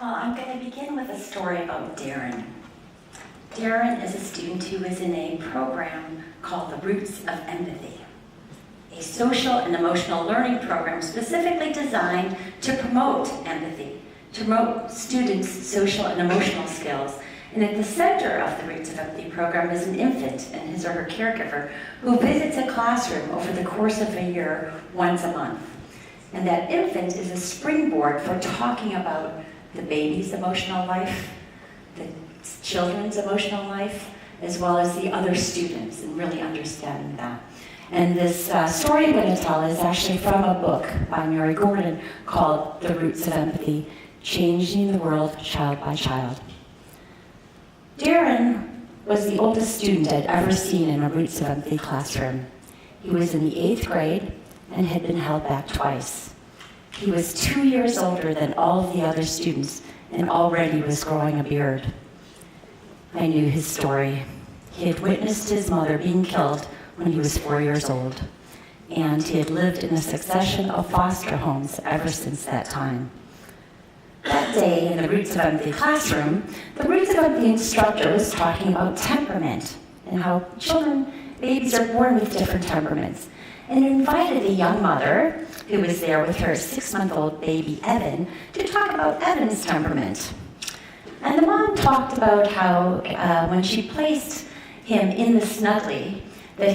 Well, I'm going to begin with a story about Darren. Darren is a student who is in a program called the Roots of Empathy, a social and emotional learning program specifically designed to promote empathy, to promote students' social and emotional skills. And at the center of the Roots of Empathy program is an infant and his or her caregiver who visits a classroom over the course of a year once a month. And that infant is a springboard for talking about the baby's emotional life, the children's emotional life, as well as the other students, and really understanding that. And this story I'm going to tell is actually from a book by Mary Gordon called The Roots of Empathy, Changing the World Child by Child. Darren was the oldest student I'd ever seen in a Roots of Empathy classroom. He was in the 8th grade and had been held back twice. He was 2 years older than all of the other students and already was growing a beard. I knew his story. He had witnessed his mother being killed when he was 4 years old, and he had lived in a succession of foster homes ever since that time. That day in the Roots of Empathy classroom, the Roots of Empathy instructor was talking about temperament and how babies are born with different temperaments, and invited a young mother who was there with her 6-month-old baby, Evan, to talk about Evan's temperament. And the mom talked about how when she placed him in the snuggly, that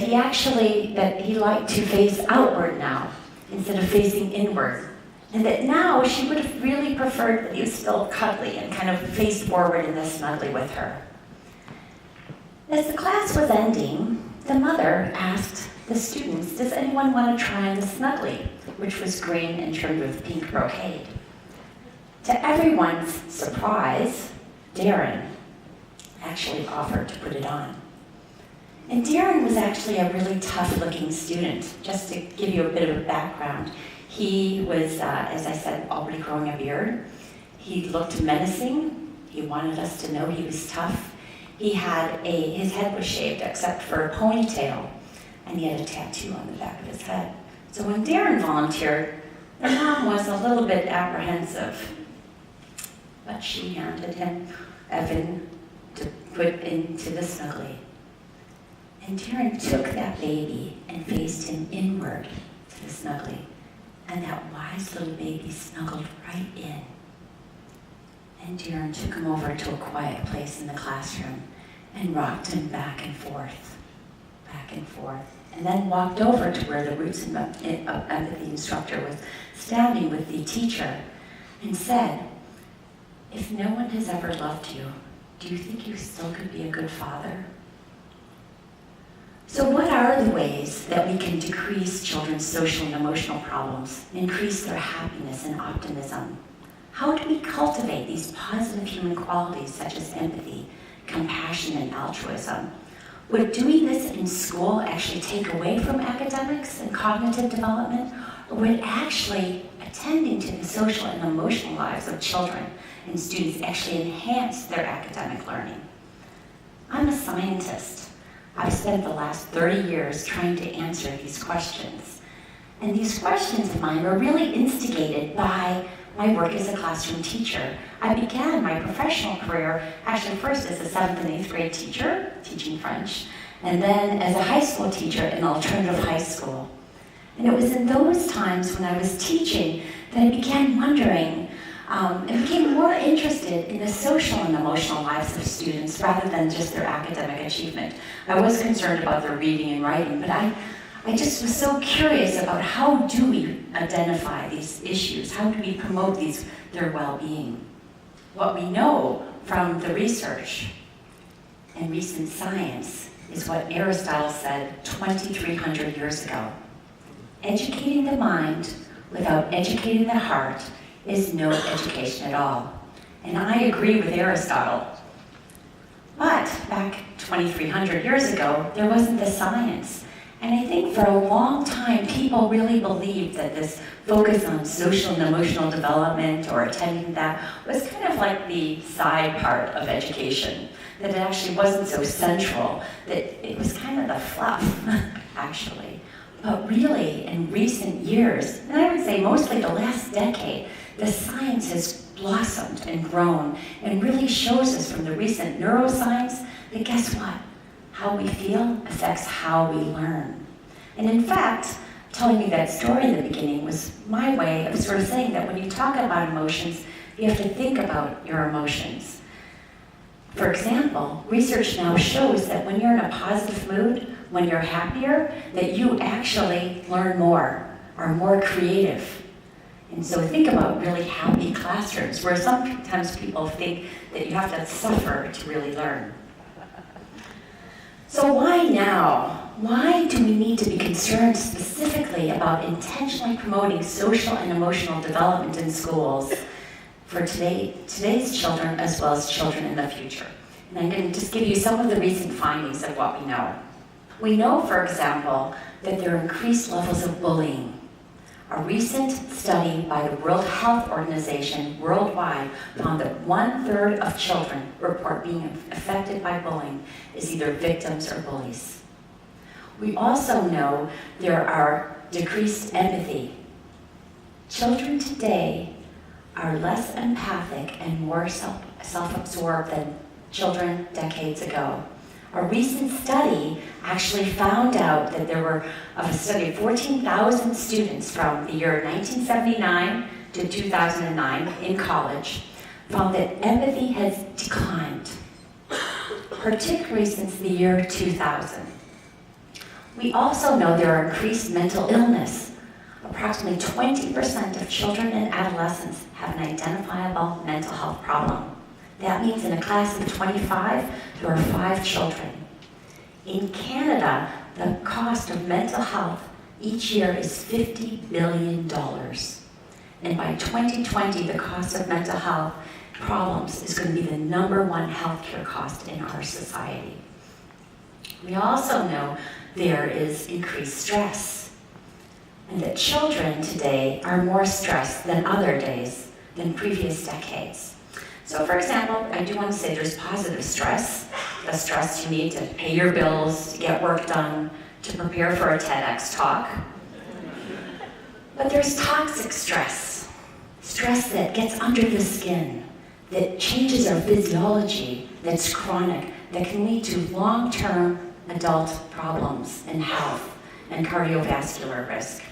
he liked to face outward now instead of facing inward. And that now she would have really preferred that he was still cuddly and kind of faced forward in the snuggly with her. As the class was ending, the mother asked the students, does anyone want to try on the snuggly, which was green and trimmed with pink brocade? To everyone's surprise, Darren actually offered to put it on. And Darren was actually a really tough-looking student. Just to give you a bit of a background, he was, as I said, already growing a beard. He looked menacing. He wanted us to know he was tough. His head was shaved except for a ponytail, and he had a tattoo on the back of his head. So when Darren volunteered, the mom was a little bit apprehensive, but she handed him Evan to put into the snuggly. And Darren took that baby and faced him inward to the snuggly, and that wise little baby snuggled right in. And Darren took him over to a quiet place in the classroom and rocked him back and forth, and then walked over to where the Roots of Empathy instructor was standing with the teacher and said, if no one has ever loved you, do you think you still could be a good father? So what are the ways that we can decrease children's social and emotional problems, increase their happiness and optimism? How do we cultivate these positive human qualities such as empathy, compassion, and altruism? Would doing this in school actually take away from academics and cognitive development, or would actually attending to the social and emotional lives of children and students actually enhance their academic learning? I'm a scientist. I've spent the last 30 years trying to answer these questions. And these questions of mine were really instigated by my work as a classroom teacher. I began my professional career actually first as a 7th and 8th grade teacher, teaching French, and then as a high school teacher in alternative high school. And it was in those times when I was teaching that I began wondering and became more interested in the social and emotional lives of students rather than just their academic achievement. I was concerned about their reading and writing, but I just was so curious about how do we identify these issues? How do we promote their well-being? What we know from the research and recent science is what Aristotle said 2,300 years ago. Educating the mind without educating the heart is no education at all. And I agree with Aristotle. But back 2,300 years ago, there wasn't the science. And I think for a long time, people really believed that this focus on social and emotional development or attending that was kind of like the side part of education, that it actually wasn't so central, that it was kind of the fluff, actually. But really, in recent years, and I would say mostly the last decade, The science has blossomed and grown and really shows us from the recent neuroscience that guess what? How we feel affects how we learn. And in fact, telling you that story in the beginning was my way of sort of saying that when you talk about emotions, you have to think about your emotions. For example, research now shows that when you're in a positive mood, when you're happier, that you actually learn more, are more creative. And so think about really happy classrooms, where sometimes people think that you have to suffer to really learn. So why now? Why do we need to be concerned specifically about intentionally promoting social and emotional development in schools for today's children as well as children in the future? And I'm going to just give you some of the recent findings of what we know. We know, for example, that there are increased levels of bullying. A recent study by the World Health Organization worldwide found that 1/3 of children report being affected by bullying as either victims or bullies. We also know there are decreased empathy. Children today are less empathic and more self-absorbed than children decades ago. A recent study actually found out that there were a study of 14,000 students from the year 1979 to 2009 in college, found that empathy has declined, particularly since the year 2000. We also know there are increased mental illness. Approximately 20% of children and adolescents have an identifiable mental health problem. That means in a class of 25, there are 5 children. In Canada, the cost of mental health each year is $50 billion. And by 2020, the cost of mental health problems is going to be the #1 healthcare cost in our society. We also know there is increased stress, and that children today are more stressed than other days, than previous decades. So for example, I do want to say there's positive stress, the stress you need to pay your bills, to get work done, to prepare for a TEDx talk. But there's toxic stress, stress that gets under the skin, that changes our physiology, that's chronic, that can lead to long-term adult problems in health and cardiovascular risk.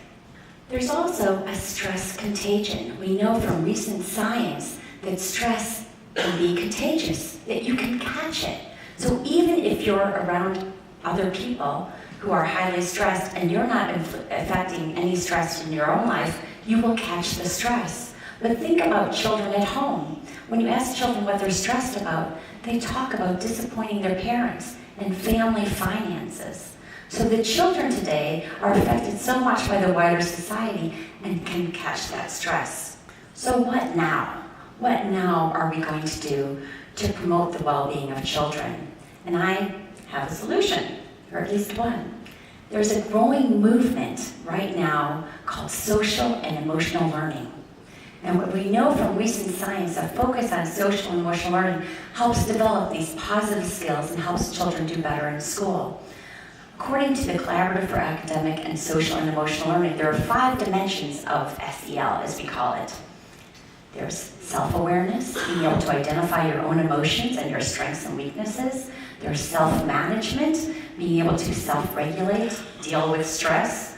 There's also a stress contagion. We know from recent science that stress can be contagious, that you can catch it. So even if you're around other people who are highly stressed and you're not affecting any stress in your own life, you will catch the stress. But think about children at home. When you ask children what they're stressed about, they talk about disappointing their parents and family finances. So the children today are affected so much by the wider society and can catch that stress. So what now? What now are we going to do to promote the well-being of children? And I have a solution, or at least one. There's a growing movement right now called social and emotional learning. And what we know from recent science, a focus on social and emotional learning helps develop these positive skills and helps children do better in school. According to the Collaborative for Academic and Social and Emotional Learning, there are 5 dimensions of SEL, as we call it. There's self-awareness, being able to identify your own emotions and your strengths and weaknesses. There's self-management, being able to self-regulate, deal with stress.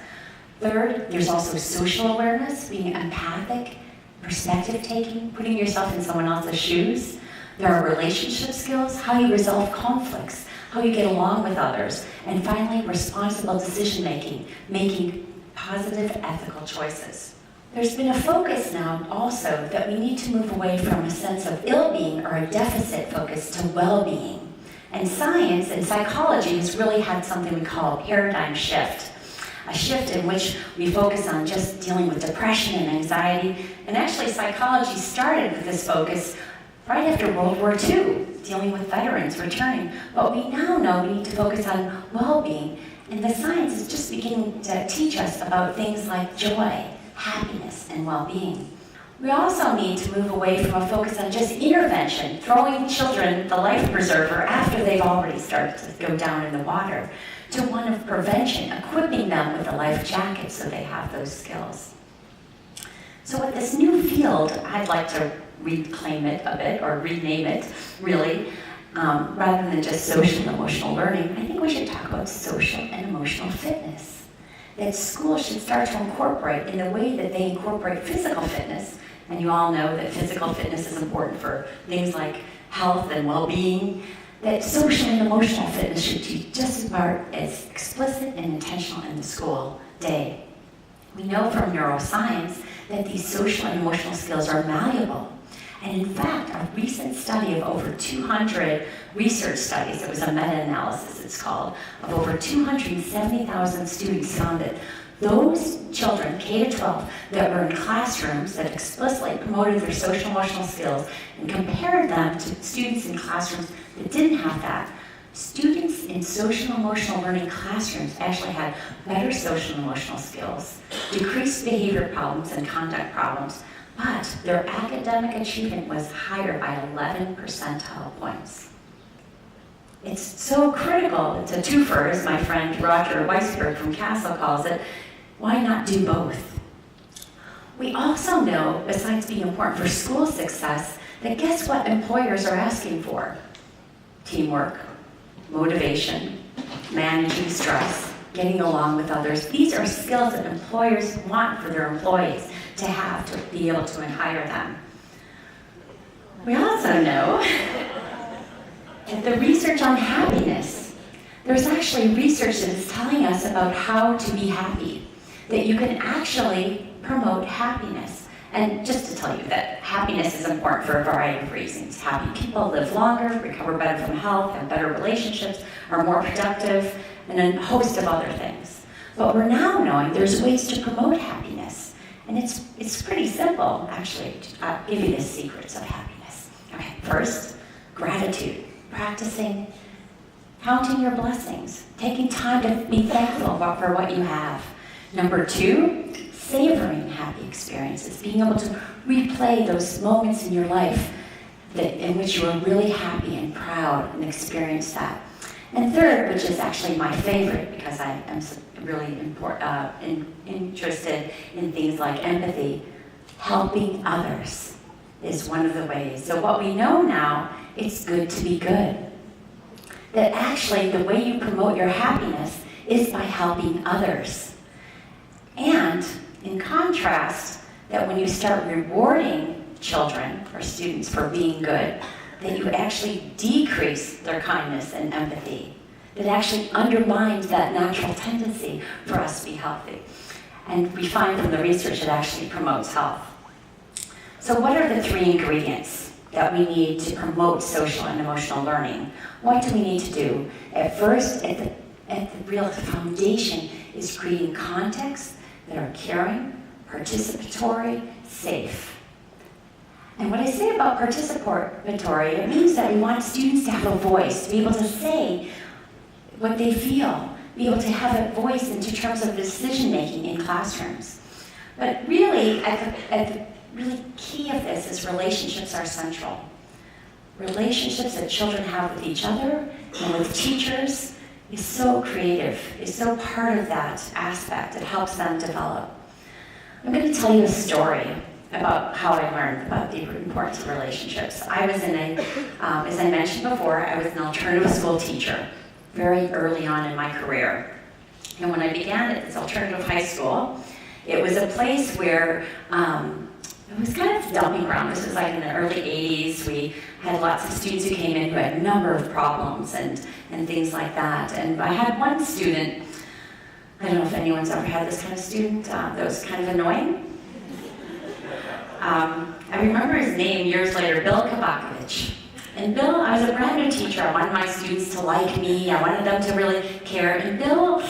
Third, there's also social awareness, being empathic, perspective-taking, putting yourself in someone else's shoes. There are relationship skills, how you resolve conflicts, how you get along with others. And finally, responsible decision-making, making positive ethical choices. There's been a focus now also that we need to move away from a sense of ill-being or a deficit focus to well-being. And science and psychology has really had something we call a paradigm shift. A shift in which we focus on just dealing with depression and anxiety. And actually psychology started with this focus right after World War II, dealing with veterans returning. But we now know we need to focus on well-being. And the science is just beginning to teach us about things like joy, happiness, and well-being. We also need to move away from a focus on just intervention, throwing children the life preserver after they've already started to go down in the water, to one of prevention, equipping them with a life jacket so they have those skills. So with this new field, I'd like to reclaim it a bit, or rename it, really, rather than just social and emotional learning. I think we should talk about social and emotional fitness. That schools should start to incorporate in the way that they incorporate physical fitness. And you all know that physical fitness is important for things like health and well-being. That social and emotional fitness should be just as explicit and intentional in the school day. We know from neuroscience that these social and emotional skills are malleable. And in fact, a recent study of over 200 research studies, it was a meta-analysis it's called, of over 270,000 students found that those children, K-12, that were in classrooms that explicitly promoted their social emotional skills and compared them to students in classrooms that didn't have that, students in social and emotional learning classrooms actually had better social and emotional skills, decreased behavior problems and conduct problems, but their academic achievement was higher by 11 percentile points. It's so critical. It's a twofer, as my friend Roger Weisberg from Castle calls it. Why not do both? We also know, besides being important for school success, that guess what employers are asking for? Teamwork, motivation, managing stress, getting along with others. These are skills that employers want for their employees to have to be able to hire them. We also know that the research on happiness, there's actually research that is telling us about how to be happy, that you can actually promote happiness. And just to tell you that happiness is important for a variety of reasons. Happy people live longer, recover better from health, have better relationships, are more productive, and a host of other things. But we're now knowing there's ways to promote happiness. And it's pretty simple, actually. I'll give you the secrets of happiness. Okay, first, gratitude. Practicing counting your blessings, taking time to be thankful for what you have. Number two, savoring happy experiences, being able to replay those moments in your life in which you were really happy and proud and experienced that. And third, which is actually my favorite because I am really interested in things like empathy, helping others is one of the ways. So what we know now, it's good to be good. That actually the way you promote your happiness is by helping others. And in contrast, that when you start rewarding children or students for being good, that you actually decrease their kindness and empathy. That actually undermines that natural tendency for us to be healthy. And we find from the research it actually promotes health. So what are the three ingredients that we need to promote social and emotional learning? What do we need to do? At first, at the real foundation is creating contexts that are caring, participatory, safe. And what I say about participatory, it means that we want students to have a voice, to be able to say what they feel, be able to have a voice in terms of decision-making in classrooms. But really, at the really key of this is relationships are central. Relationships that children have with each other and with teachers is so creative, is so part of that aspect. It helps them develop. I'm going to tell you a story about how I learned about the importance of relationships. I was as I mentioned before, I was an alternative school teacher very early on in my career. And when I began at this alternative high school, it was a place where it was kind of a dumping ground. This was like in the early 80s. We had lots of students who came in who had a number of problems and things like that. And I had one student, I don't know if anyone's ever had this kind of student that was kind of annoying. I remember his name years later, Bill Kabakovich. And Bill, I was a brand new teacher. I wanted my students to like me. I wanted them to really care. And Bill,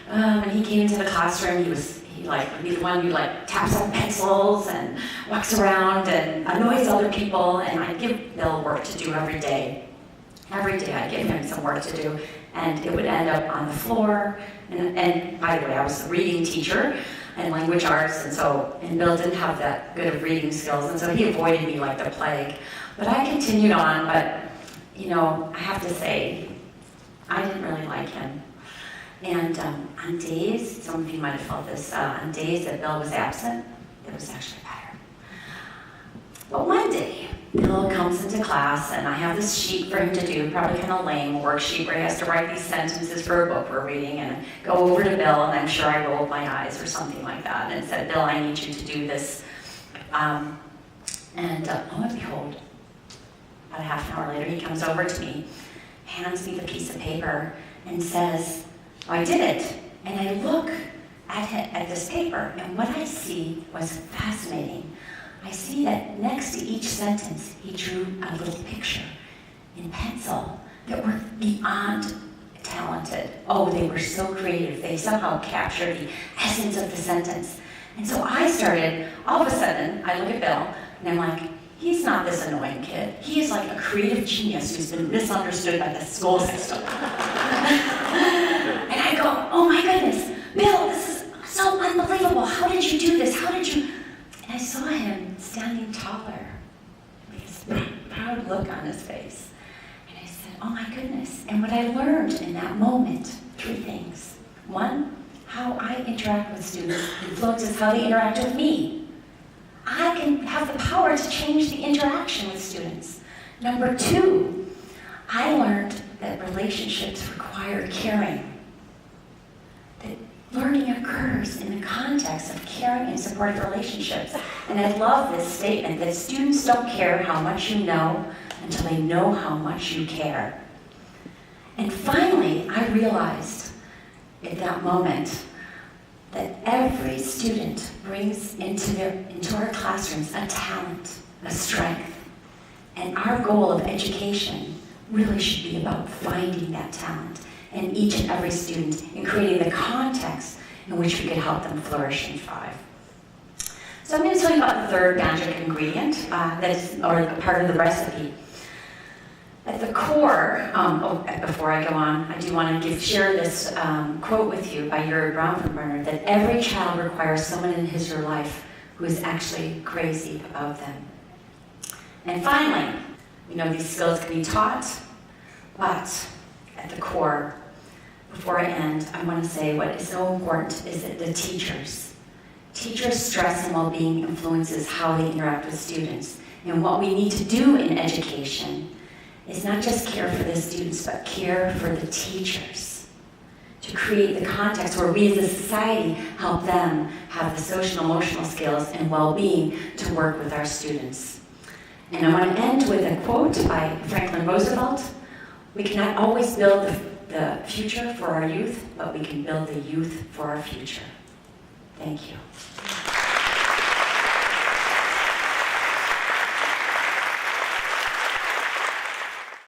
when he came into the classroom, he would be the one who taps on pencils and walks around and annoys other people. And I'd give Bill work to do every day. Every day I'd give him some work to do. And it would end up on the floor. And by the way, I was a reading teacher and language arts, and Bill didn't have that good of reading skills, and so he avoided me like the plague. But I continued on, but, I have to say, I didn't really like him. And on days, some of you might have felt this, on days that Bill was absent, it was actually better. But one day, Bill comes into class, and I have this sheet for him to do, probably kind of lame worksheet where he has to write these sentences for a book we're reading, and I go over to Bill, and I'm sure I rolled my eyes or something like that, and said, Bill, I need you to do this. Lo and behold, about a half an hour later, he comes over to me, hands me the piece of paper, and says, oh, I did it. And I look at this paper, and what I see was fascinating. I see that next to each sentence, he drew a little picture in pencil that were beyond talented. Oh, they were so creative. They somehow captured the essence of the sentence. And so I started, all of a sudden, I look at Bill, and I'm like, he's not this annoying kid. He is like a creative genius who's been misunderstood by the school system. And I go, oh my goodness, Bill, this is so unbelievable. How did you do this? How did you? And I saw him standing taller with this proud look on his face. And I said, oh my goodness. And what I learned in that moment, 3 things. 1, how I interact with students influences how they interact with me. I can have the power to change the interaction with students. Number 2, I learned that relationships require caring. That learning occurs in the context of caring and supportive relationships. And I love this statement that students don't care how much you know until they know how much you care. And finally, I realized at that moment that every student brings into our classrooms a talent, a strength. And our goal of education really should be about finding that talent in each and every student and creating the context in which we could help them flourish and thrive. So I'm going to tell you about the third magic ingredient or part of the recipe. At the core, before I go on, I do want to share this quote with you by Yuri Bronfenbrenner, that every child requires someone in his or her life who is actually crazy about them. And finally, we know these skills can be taught, but at the core, before I end, I want to say what is so important is that the teachers. Teachers' stress and well-being influences how they interact with students. And what we need to do in education is not just care for the students, but care for the teachers. To create the context where we as a society help them have the social and emotional skills and well-being to work with our students. And I want to end with a quote by Franklin Roosevelt. We cannot always build the future for our youth, but we can build the youth for our future. Thank you.